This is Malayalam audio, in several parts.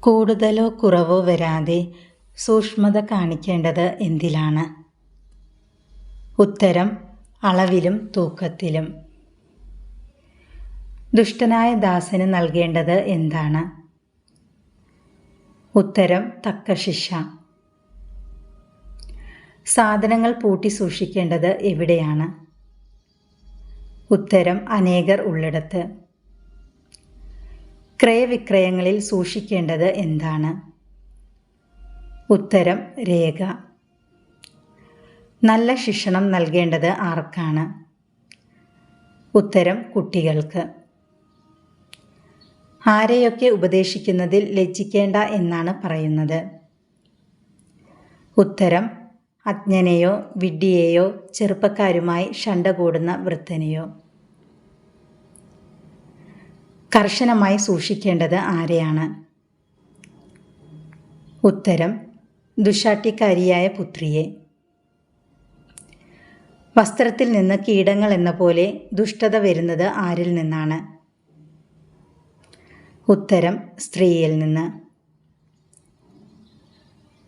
കൂടുതലോ കുറവോ വരാതെ സൂക്ഷ്മത കാണിക്കേണ്ടത് എന്തിലാണ്? ഉത്തരം അളവിലും തൂക്കത്തിലും. ദുഷ്ടനായ ദാസന് നൽകേണ്ടത് എന്താണ്? ഉത്തരം തക്ക ശിക്ഷ. സാധനങ്ങൾ പൂട്ടി സൂക്ഷിക്കേണ്ടത് എവിടെയാണ്? ഉത്തരം അനേകർ ഉള്ളിടത്ത്. ക്രയവിക്രയങ്ങളിൽ സൂക്ഷിക്കേണ്ടത് എന്താണ്? ഉത്തരം രേഖ. നല്ല ശിക്ഷണം നൽകേണ്ടത് ആർക്കാണ്? ഉത്തരം കുട്ടികൾക്ക്. ആരെയൊക്കെ ഉപദേശിക്കുന്നതിൽ ലജ്ജിക്കേണ്ട എന്നാണ് പറയുന്നത്? ഉത്തരം അജ്ഞനെയോ വിഡ്ഢിയെയോ ചെറുപ്പക്കാരുമായി ശണ്ട കൂടുന്ന വൃദ്ധനെയോ. കർശനമായി സൂക്ഷിക്കേണ്ടത് ആരെയാണ്? ഉത്തരം ദുശ്ശാഠ്യക്കാരിയായ പുത്രിയെ. വസ്ത്രത്തിൽ നിന്ന് കീടങ്ങൾ എന്ന പോലെ ദുഷ്ടത വരുന്നത് ആരിൽ നിന്നാണ്? ഉത്തരം സ്ത്രീയിൽ നിന്ന്.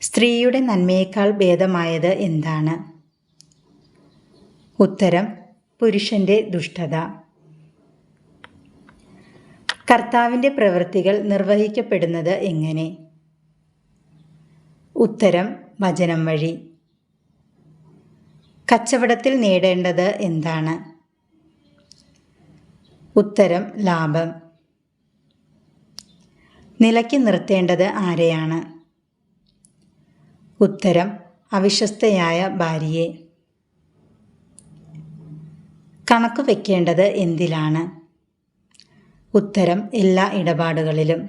സ്ത്രീയുടെ നന്മയേക്കാൾ ഭേദമായത് എന്താണ്? ഉത്തരം പുരുഷന്റെ ദുഷ്ടത. കർത്താവിൻ്റെ പ്രവൃത്തികൾ നിർവഹിക്കപ്പെടുന്നത് എങ്ങനെ? ഉത്തരം വചനം വഴി. കച്ചവടത്തിൽ നേടേണ്ടത് എന്താണ്? ഉത്തരം ലാഭം. നിലയ്ക്ക് നിർത്തേണ്ടത് ആരെയാണ്? ഉത്തരം അവിശ്വസ്തയായ ഭാര്യയെ. കണക്ക് വയ്ക്കേണ്ടത് എന്തിലാണ്? ഉത്തരം എല്ലാ ഇടപാടുകളിലും.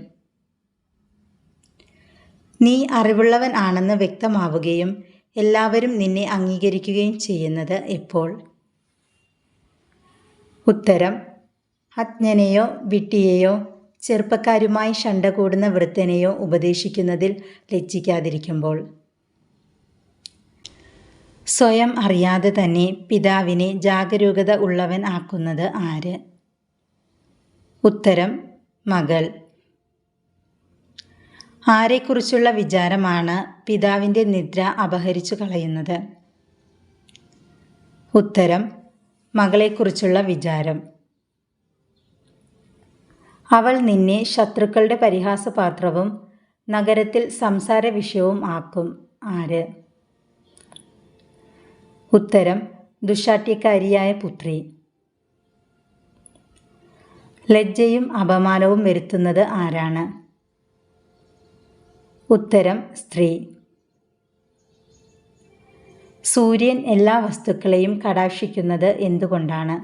നീ അറിവുള്ളവൻ ആണെന്ന് വ്യക്തമാവുകയും എല്ലാവരും നിന്നെ അംഗീകരിക്കുകയും ചെയ്യുന്നത് എപ്പോൾ? ഉത്തരം അജ്ഞനെയോ വിഡ്ഢിയെയോ ചെറുപ്പക്കാരുമായി ശണ്ട കൂടുന്ന വൃദ്ധനെയോ ഉപദേശിക്കുന്നതിൽ ലജ്ജിക്കാതിരിക്കുമ്പോൾ. സ്വയം അറിയാതെ തന്നെ പിതാവിനെ ജാഗരൂകത ഉള്ളവൻ ആക്കുന്നത് ആര്? ഉത്തരം മകൾ. ആരെക്കുറിച്ചുള്ള വിചാരമാണ് പിതാവിൻ്റെ നിദ്ര അപഹരിച്ചു കളയുന്നത്? ഉത്തരം മകളെക്കുറിച്ചുള്ള വിചാരം. അവൾ നിന്നെ ശത്രുക്കളുടെ പരിഹാസപാത്രവും നഗരത്തിൽ സംസാര വിഷയവും ആക്കും. ആര്? ഉത്തരം ദുശ്ശാഠ്യക്കാരിയായ പുത്രി. ലജ്ജയും അപമാനവും വരുത്തുന്നത് ആരാണ്? ഉത്തരം സ്ത്രീ. സൂര്യൻ എല്ലാ വസ്തുക്കളെയും കടാക്ഷിക്കുന്നത് എന്തുകൊണ്ടാണ്?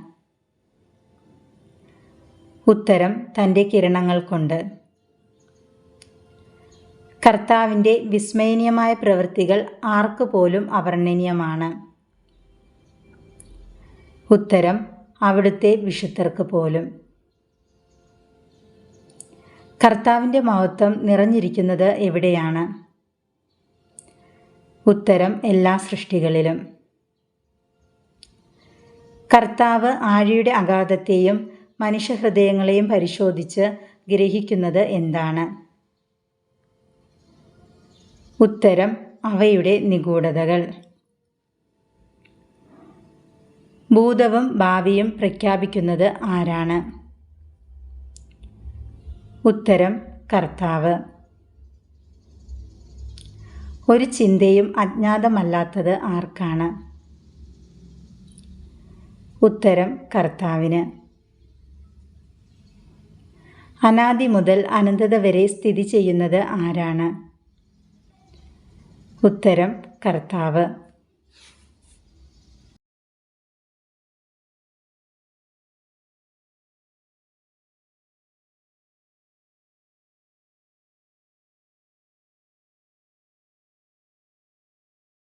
ഉത്തരം തൻ്റെ കിരണങ്ങൾ കൊണ്ട്. കർത്താവിൻ്റെ വിസ്മയനീയമായ പ്രവൃത്തികൾ ആർക്ക് പോലും അവർണ്ണനീയമാണ്? ഉത്തരം അവിടുത്തെ വിശുദ്ധർക്ക് പോലും. കർത്താവിൻ്റെ മഹത്വം നിറഞ്ഞിരിക്കുന്നത് എവിടെയാണ്? ഉത്തരം എല്ലാ സൃഷ്ടികളിലും. കർത്താവ് ആഴിയുടെ അഗാധത്തെയും മനുഷ്യഹൃദയങ്ങളെയും പരിശോധിച്ച് ഗ്രഹിക്കുന്നത് എന്താണ്? ഉത്തരം അവയുടെ നിഗൂഢതകൾ. ഭൂതവും ഭാവിയും പ്രഖ്യാപിക്കുന്നത് ആരാണ്? ഉത്തരം കർത്താവ്. ഒരു ചിന്തയും അജ്ഞാതമല്ലാത്തത് ആർക്കാണ്? ഉത്തരം കർത്താവിന്. അനാദി മുതൽ അനന്തത വരെ സ്ഥിതി ചെയ്യുന്നത് ആരാണ്? ഉത്തരം കർത്താവ്.